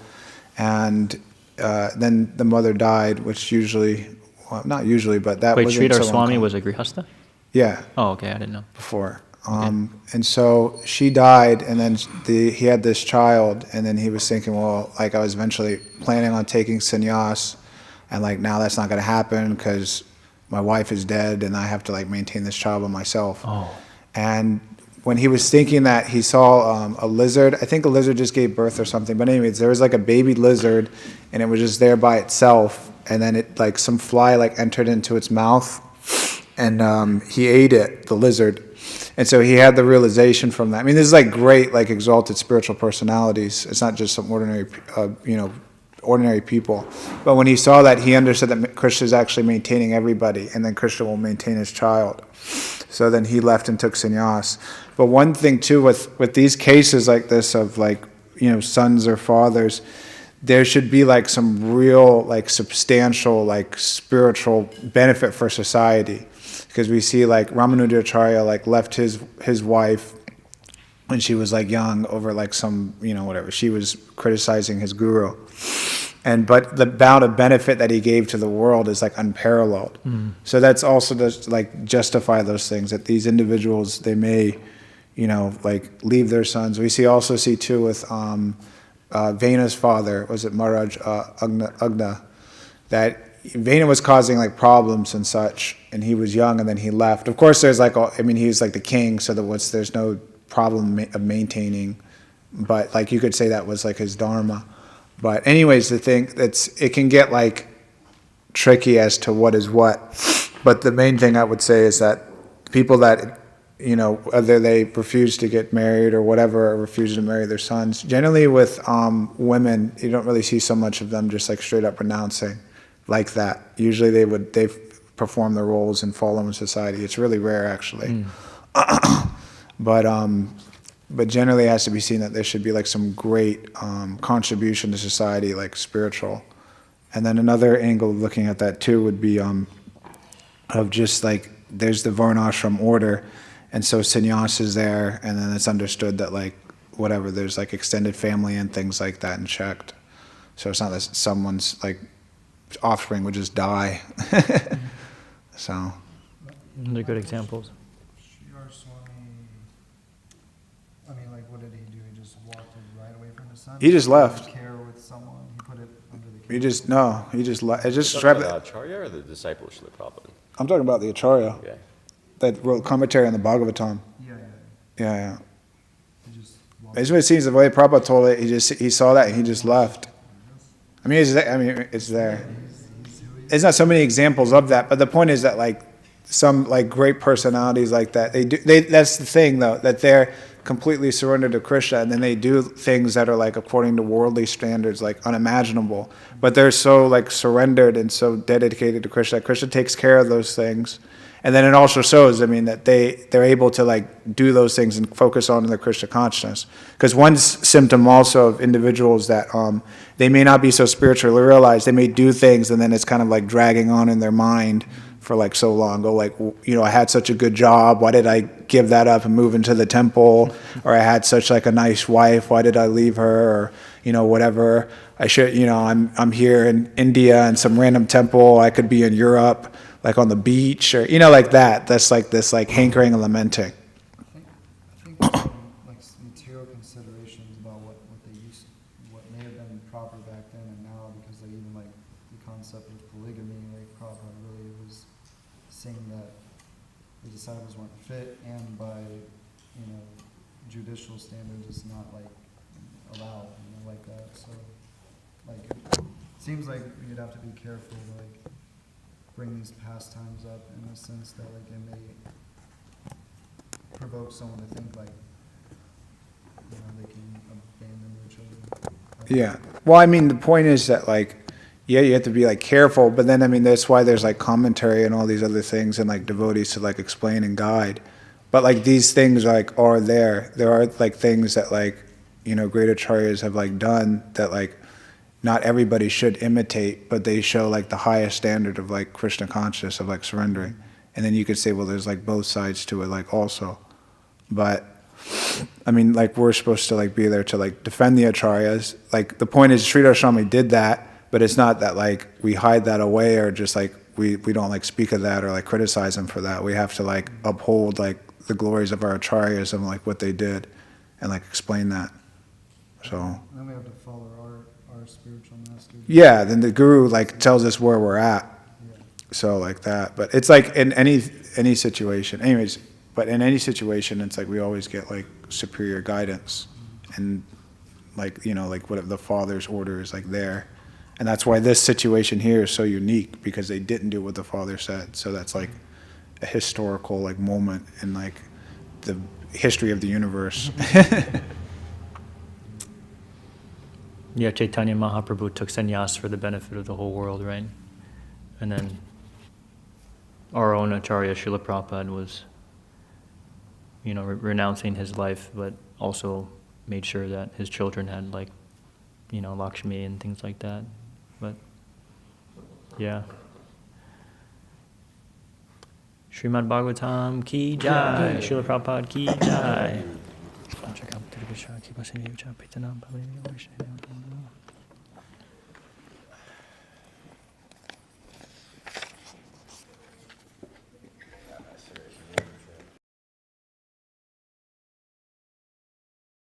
and then the mother died, which usually, well, not usually, but that Wait, wasn't Sridhar so Swami uncommon. was a grihastha? Yeah. Oh, okay, I didn't know. Before. And so she died, and then he had this child, and then he was thinking, well, like I was eventually planning on taking sannyas, and like now that's not going to happen because my wife is dead, and I have to like maintain this child by myself. Oh. And when he was thinking that, he saw a lizard. I think a lizard just gave birth or something. But anyways, there was like a baby lizard, and it was just there by itself. And then it like some fly like entered into its mouth, and he ate it, the lizard. And so he had the realization from that. I mean, this is like great, like exalted spiritual personalities. It's not just some ordinary, ordinary people. But when he saw that, he understood that Krishna is actually maintaining everybody, and then Krishna will maintain his child. So then he left and took sannyas. But one thing too, with these cases like this of like, sons or fathers, there should be like some real, like substantial, like spiritual benefit for society. Because we see like Ramanujacharya like left his wife when she was like young over like some, whatever. She was criticizing his guru. But the amount of benefit that he gave to the world is like unparalleled. So that's also just like justify those things, that these individuals, they may, like leave their sons. We also see too with Vena's father, was it Maharaj Agna, that Vena was causing like problems and such, and he was young and then he left. Of course there's like, he's like the king, so there's no problem of maintaining, but like you could say that was like his dharma. But anyways, the thing it can get like tricky as to what is what. But the main thing I would say is that people that, whether they refuse to get married or whatever, or refuse to marry their sons, generally with women, you don't really see so much of them just like straight up renouncing like that. Usually they perform their roles and follow in society. It's really rare actually. But generally it has to be seen that there should be like some great contribution to society, like spiritual. And then another angle of looking at that too would be of just like, there's the varnashram order, and so sannyas is there, and then it's understood that like, whatever, there's like extended family and things like that and checked. So it's not that someone's like offspring would just die. So. They're good examples. Sridhar Swami He just left. Care with someone. He put it under the. He just left. It just You're strapped talking it. about Acharya or the disciple Srila Prabhupada? I'm talking about the Acharya Okay. that wrote commentary on the Bhagavatam. Yeah. Yeah. He just. It's what it seems the way Prabhupada told it. He saw that and he just left. I mean, it's there. There's not so many examples of that, but the point is that like some like great personalities like that, that's the thing though, that they're completely surrendered to Krishna, and then they do things that are like according to worldly standards, like unimaginable. But they're so like surrendered and so dedicated to Krishna. Krishna takes care of those things. And then it also shows, I mean, that they're able to like do those things and focus on their Krishna consciousness. Because one symptom also of individuals that they may not be so spiritually realized, they may do things and then it's kind of like dragging on in their mind for like so long. Go like, I had such a good job, why did I give that up and move into the temple? Or I had such like a nice wife, why did I leave her? Or, whatever. I should, I'm here in India in some random temple, I could be in Europe, like on the beach, or like that. That's like this like hankering and lamenting. I think like material considerations about what may have been proper back then and now, because like even like the concept of polygamy, like Prabhupada really was saying that the disciples weren't fit, and by judicial standards it's not like allowed, like that. So like it seems like you'd have to be careful to like bring these pastimes up in a sense that like it may provoke someone to think like they can abandon their children. Yeah. Well, I mean, the point is that like, yeah, you have to be like careful, but then I mean, that's why there's like commentary and all these other things and like devotees to like explain and guide. But like these things like are there. There are like things that like, great acharyas have like done that like not everybody should imitate, but they show like the highest standard of like Krishna consciousness, of like surrendering. And then you could say, well, there's like both sides to it like also. But I mean, like we're supposed to like be there to like defend the acharyas. Like the point is Sridhar Swami did that, but it's not that like we hide that away or just like we don't like speak of that or like criticize them for that. We have to like uphold like the glories of our acharyas and like what they did and like explain that. So And then we have to follow our spiritual master. yeah, then the guru like tells us where we're at. Yeah. So like that. But it's like in any situation. Anyways, but in any situation it's like we always get like superior guidance and like like what the Father's order is like there. And that's why this situation here is so unique, because they didn't do what the Father said. So that's like a historical like moment in like the history of the universe. Yeah, Chaitanya Mahaprabhu took sannyas for the benefit of the whole world, right? And then our own Acharya Srila Prabhupada was, renouncing his life, but also made sure that his children had like, Lakshmi and things like that. But yeah. Srimad Bhagavatam ki jai, Srila Prabhupada ki jai. Check out the